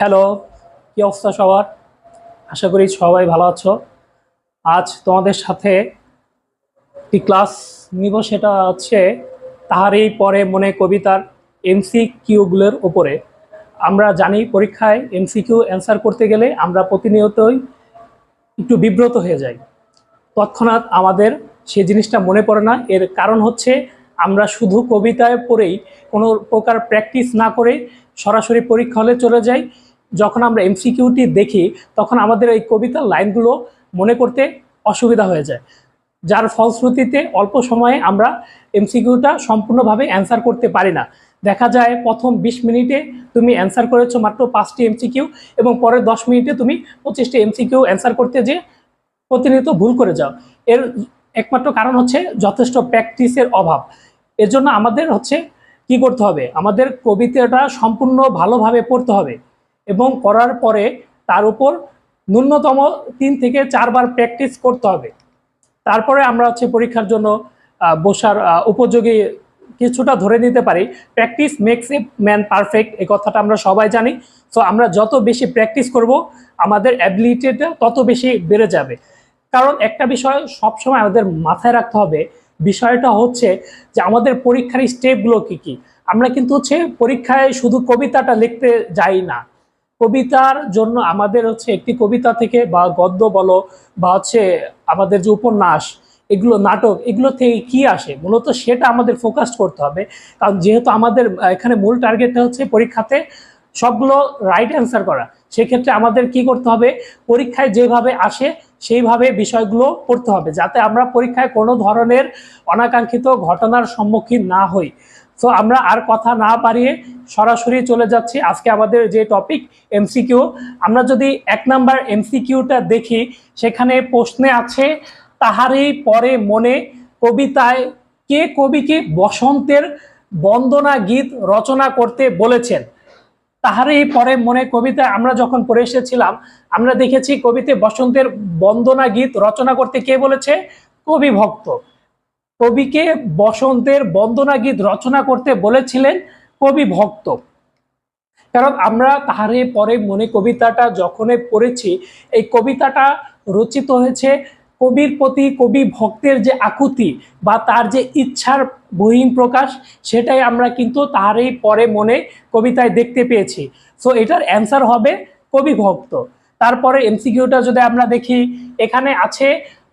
Hello, কি অবস্থা সবার? আশা করি সবাই ভালো আছো। আজ তোমাদের সাথে একটি ক্লাস নিব, সেটা হচ্ছে তাহারই পরে মনে কবিতার এমসিকিউগুলোর উপরে। আমরা জানি পরীক্ষায় এমসিকিউ অ্যান্সার করতে গেলে আমরা প্রতিনিয়তই একটু বিব্রত হয়ে যাই। তৎক্ষণাৎ আমাদের সেই জিনিসটা মনে পড়ে না। এর কারণ হচ্ছে আমরা শুধু কবিতায় পড়েই কোনো প্রকার প্র্যাকটিস না করে সরাসরি পরীক্ষা হলে চলে যাই। যখন আমরা এমসিকিউটি দেখি তখন আমাদের এই কবিতার লাইনগুলো মনে করতে অসুবিধা হয়ে যায়, যার ফলশ্রুতিতে অল্প সময়ে আমরা এমসিকিউটা সম্পূর্ণভাবে অ্যান্সার করতে পারি না। দেখা যায় প্রথম 20 মিনিটে তুমি অ্যান্সার করেছো মাত্র 5টি এমসিকিউ, এবং পরের 10 মিনিটে তুমি 25টি এমসিকিউ অ্যান্সার করতে যে প্রতিনিয়ত ভুল করে যাও। এর একমাত্র কারণ হচ্ছে যথেষ্ট প্র্যাকটিসের অভাব। এর জন্য আমাদের হচ্ছে কি করতে হবে, আমাদের কবিতাটা সম্পূর্ণ ভালোভাবে পড়তে হবে এবং পড়ার পরে তার উপর ন্যূনতম 3 থেকে 4 বার প্র্যাকটিস করতে হবে। তারপরে আমরা হচ্ছে পরীক্ষার জন্য বসার উপযোগী কিছুটা ধরে নিতে পারি। Practice makes a man perfect, এই কথাটা আমরা সবাই জানি। সো আমরা যত বেশি প্র্যাকটিস করব আমাদের অ্যাবিলিটিটা তত বেশি বেড়ে যাবে। কারণ একটা বিষয় সবসময় আমাদের মাথায় রাখতে হবে, বিষয়টা হচ্ছে যে আমাদের পরীক্ষার স্টেপগুলো কী কী। আমরা কিন্তু হচ্ছে পরীক্ষায় শুধু কবিতাটা লিখতে যাই না। কবিতার জন্য আমাদের হচ্ছে একটি কবিতা থেকে বা গদ্য বলো বা হচ্ছে আমাদের যে উপন্যাস, এগুলো নাটক, এগুলো থেকে কি আসে মূলত সেটা আমাদের ফোকাস করতে হবে। কারণ যেহেতু আমাদের এখানে মূল টার্গেটটা হচ্ছে পরীক্ষাতে সবগুলো রাইট অ্যান্সার করা, সেক্ষেত্রে আমাদের কি করতে হবে, পরীক্ষায় যেভাবে আসে সেইভাবে বিষয়গুলো পড়তে হবে, যাতে আমরা পরীক্ষায় কোনো ধরনের অনাকাঙ্ক্ষিত ঘটনার সম্মুখীন না হই। সো আমরা আর কথা না বাড়িয়ে সরাসরি চলে যাচ্ছি আজকে আমাদের যে টপিক এমসিকিউ। আমরা যদি 1 নাম্বার এমসিকিউটা দেখি, সেখানে প্রশ্নে আছে তাহারই পরে মনে কবিতায় কে কবিকে বসন্তের বন্দনা গীত রচনা করতে বলেছেন। তাহারই পরে মনে কবিতায় আমরা যখন পড়ে এসেছিলাম আমরা দেখেছি কবিতে বসন্তের বন্দনা গীত রচনা করতে কে বলেছে, কবি ভক্ত। কবিকে বসন্তের বন্দনা গীত রচনা করতে বলেছিলেন কবি ভক্ত। কারণ আমরা তাহারে পরে মনে কবিতাটা যখনই পড়েছি, এই কবিতাটা রচিত হয়েছে কবির প্রতি কবি ভক্তের যে আকুতি বা তার যে ইচ্ছার বহিঃ প্রকাশ, সেটাই আমরা কিন্তু তাহারই পরে মনে কবিতায় দেখতে পেয়েছি। সো এটার অ্যান্সার হবে কবি ভক্ত। তারপরে এমসিকিউটা যদি আমরা দেখি, এখানে আছে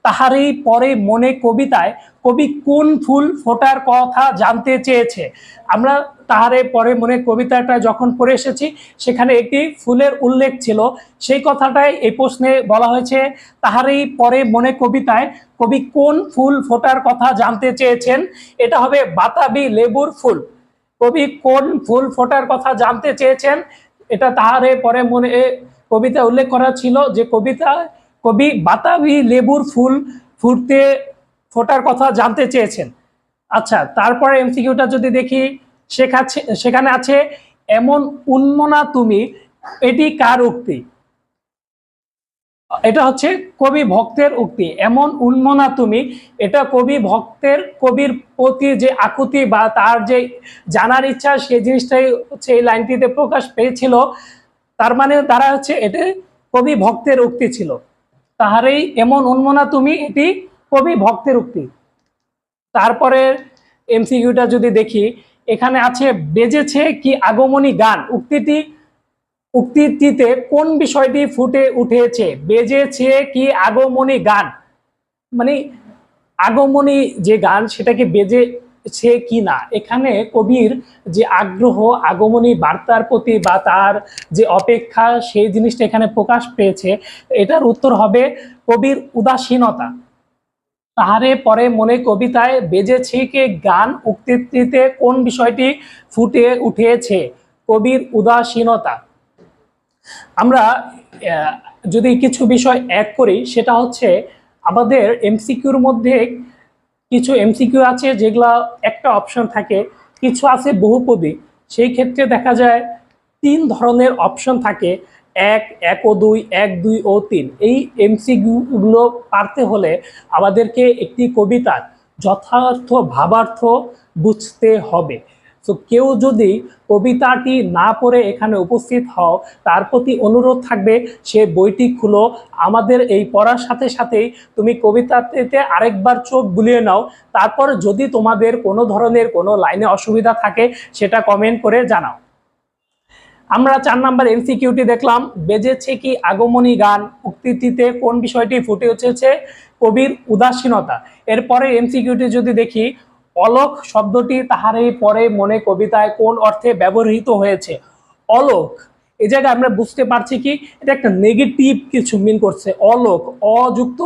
তাহারই পরে মনে কবিতায় কবি কোন ফুল ফোটার কথা জানতে চেয়েছে। আমরা তাহারে পরে মনে কবিতাটা যখন পড়ে এসেছি সেখানে একটি ফুলের উল্লেখ ছিল, সেই কথাটাই এই প্রশ্নে বলা হয়েছে তাহারই পরে মনে কবিতায় কবি কোন ফুল ফোটার কথা জানতে চেয়েছেন। এটা হবে বাতাবি লেবুর ফুল। কবি কোন ফুল ফোটার কথা জানতে চেয়েছেন, এটা তাহারে পরে মনে কবিতা উল্লেখ করা ছিল যে কবি বাতাবি লেবুর ফুল ফুটতে ফোটার কথা জানতে চেয়েছেন। আচ্ছা, তারপরে এমসিকিউটা যদি দেখি, সেখানে আছে এমন উন্মনা তুমি, এটি কার উক্তি। এটা হচ্ছে কবি ভক্তের উক্তি। এমন উন্মনা তুমি, এটা কবি ভক্তের কবির প্রতি যে আকুতি বা তার যে জানার ইচ্ছা, সেই জিনিসটাই হচ্ছে এই লাইনটিতে প্রকাশ পেয়েছিল। তার মানে তারা হচ্ছে এটা কবি ভক্তের উক্তি ছিল। তাহারেই এমন উন্মনা তুমি, এটি কবি ভক্তের উক্তি। তারপরে এমসিকিউটা যদি দেখি, এখানে আছে বেজেছে কি আগমনী গান, উক্তিটিতে কোন বিষয়টি ফুটে উঠেছে। বেজেছে কি আগমনী গান, মানে আগমনী যে গান সেটাকে বেজেছে কি না। এখানে কবির যে আগ্রহ আগমনী বার্তার প্রতি বা তার যে অপেক্ষা, সেই জিনিসটা এখানে প্রকাশ পেয়েছে। এটার উত্তর হবে কবির উদাসীনতা। তাহারে পরে মনে কবিতায় বেজেছে কে গান, উক্তিতে কোন বিষয়টি ফুটে উঠেছে, কবির উদাসীনতা। আমরা যদি কিছু বিষয় এক করি, সেটা হচ্ছে আমাদের এমসিকিউর মধ্যে কিছু এমসিকিউ আছে যেগুলা একটা অপশন থাকে, কিছু আছে বহুপদী। সেই ক্ষেত্রে দেখা যায় 3 ধরনের অপশন থাকে, 1, 1 ও 2, 1, 2 ও 3। এই এমসিকিউগুলো পারতে হলে আমাদেরকে একটি কবিতার যথার্থ ভাবার্থ বুঝতে হবে। তো কেউ যদি কবিতাটি না পড়ে এখানে উপস্থিত হও, তার প্রতি অনুরোধ থাকবে সে বইটি খুলো, আমাদের এই পড়ার সাথে সাথেই তুমি কবিতাটিতে আরেকবার চোখ বুলিয়ে নাও, তারপর যদি তোমাদের কোনো ধরনের কোনো লাইনে অসুবিধা থাকে সেটা কমেন্ট করে জানাও। আমরা 4 নাম্বার এমসিকিউটি দেখলাম, বেজেছে কি আগমনী গান, উক্তিটিতে কোন বিষয়টি ফুটে উঠেছে? কবির উদাসীনতা। এরপরে এমসিকিউটি যদি দেখি, অলোক শব্দটি তাহারই পরে মনে কবিতায় কোন অর্থে ব্যবহৃত হয়েছে? অলোক, এই জায়গায় আমরা বুঝতে পারছি কি এটা একটা নেগেটিভ কিছু মিন করছে। অলোক, অযুক্ত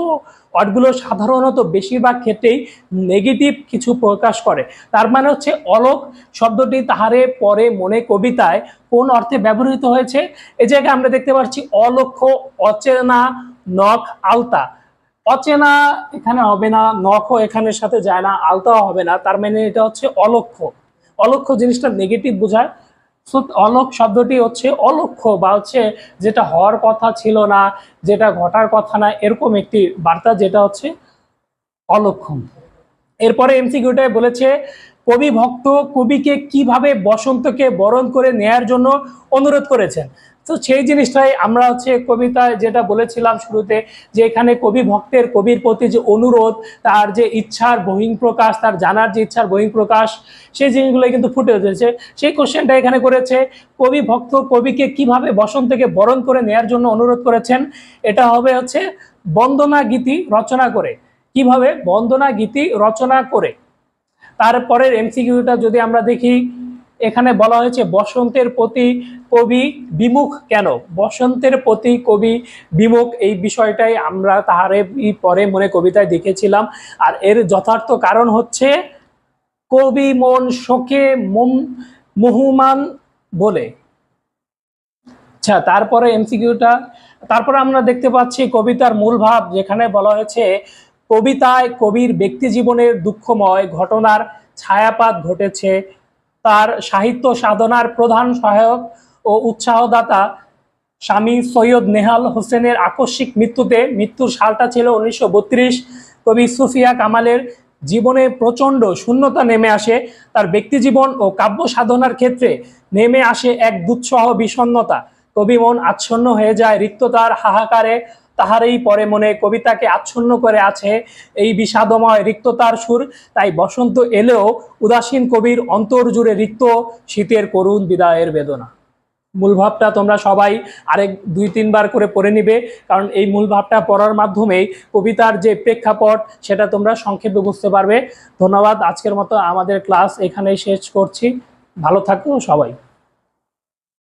ওয়ার্ডগুলো সাধারণত বেশিরভাগ ক্ষেত্রেই নেগেটিভ কিছু প্রকাশ করে। তার মানে হচ্ছে অলোক শব্দটি তাহারে পরে মনে কবিতায় কোন অর্থে ব্যবহৃত হয়েছে? এই জায়গায় আমরা দেখতে পাচ্ছি অলক্ষ্য, অচেনা, নখ, আলতা। অচেনা এখানে হবে না, নখও এখানের সাথে যায় না, আলতাও হবে না, তার মানে এটা হচ্ছে অলক্ষ্য। অলক্ষ্য জিনিসটা নেগেটিভ বোঝায়। অলোক শব্দটি হচ্ছে অলক্ষ্য বা হচ্ছে যেটা হওয়ার কথা ছিল না, যেটা ঘটার কথা না, এরকম একটি বার্তা, যেটা হচ্ছে অলক্ষ্য। এরপরে এমসিকিউটায় বলেছে কবি ভক্ত কবিকে কিভাবে বসন্তকে বরণ করে নেয়ার জন্য অনুরোধ করেছেন। তো সেই জিনিসটাই আমরা হচ্ছে কবিতায় যেটা বলেছিলাম শুরুতে, যে এখানে কবি ভক্তের কবির প্রতি যে অনুরোধ, তার যে ইচ্ছার বহিঃপ্রকাশ, তার জানার যে ইচ্ছার বহিঃপ্রকাশ, সেই জিনিসগুলো কিন্তু ফুটে উঠেছে। সেই কোশ্চেনটা এখানে করেছে, কবি ভক্ত কবিকে কিভাবে বসন্তকে বরণ করে নেয়ার জন্য অনুরোধ করেছেন? এটা হবে হচ্ছে বন্দনা গীতি রচনা করে। কিভাবে? বন্দনা গীতি রচনা করে। তারপরের এমসিকিউটা যদি আমরা দেখি, এখানে বলা হয়েছে বসন্তের প্রতি কবি বিমুখ কেন? বসন্তের প্রতি কবি বিমুখ, এই বিষয়টাই আমরা তাহারে পরে মনে কবিতায় দেখেছিলাম। আর এর যথার্থ কারণ হচ্ছে কবি মন শোকে মোহমান বলে। আচ্ছা, তারপরে এমসিকিউটা, তারপরে আমরা দেখতে পাচ্ছি কবিতার মূল ভাব, যেখানে বলা হয়েছে কবিতায় কবির ব্যক্তি জীবনের দুঃখময় ঘটনার ছায়াপাত ঘটেছে। তার সাহিত্য সাধনার প্রধান সহায়ক ও উৎসাহদাতা স্বামী সৈয়দ নেহাল হোসেনের আকস্মিক মৃত্যুতে, মৃত্যুর সালটা ছিল 1932, কবি সুফিয়া কামালের জীবনে প্রচণ্ড শূন্যতা নেমে আসে। তার ব্যক্তি জীবন ও কাব্য সাধনার ক্ষেত্রে নেমে আসে এক দুঃসহ বিষণ্ণতা। কবি মন আচ্ছন্ন হয়ে যায় রিক্ততার হাহাকারে। তাহারই পরে মনে কবিতাকে আচ্ছন্ন করে আছে এই বিষাদময় রিক্ততার সুর। তাই বসন্ত এলেও উদাসীন কবির অন্তর জুড়ে রিক্ত, শীতের করুণ বিদায়ের বেদনা। মূল ভাবটা তোমরা সবাই আরেক 2-3 বার করে পড়ে নিবে, কারণ এই মূল ভাবটা পড়ার মাধ্যমেই কবিতার যে প্রেক্ষাপট সেটা তোমরা সংক্ষেপে বুঝতে পারবে। ধন্যবাদ। আজকের মতো আমাদের ক্লাস এখানেই শেষ করছি। ভালো থাকো সবাই।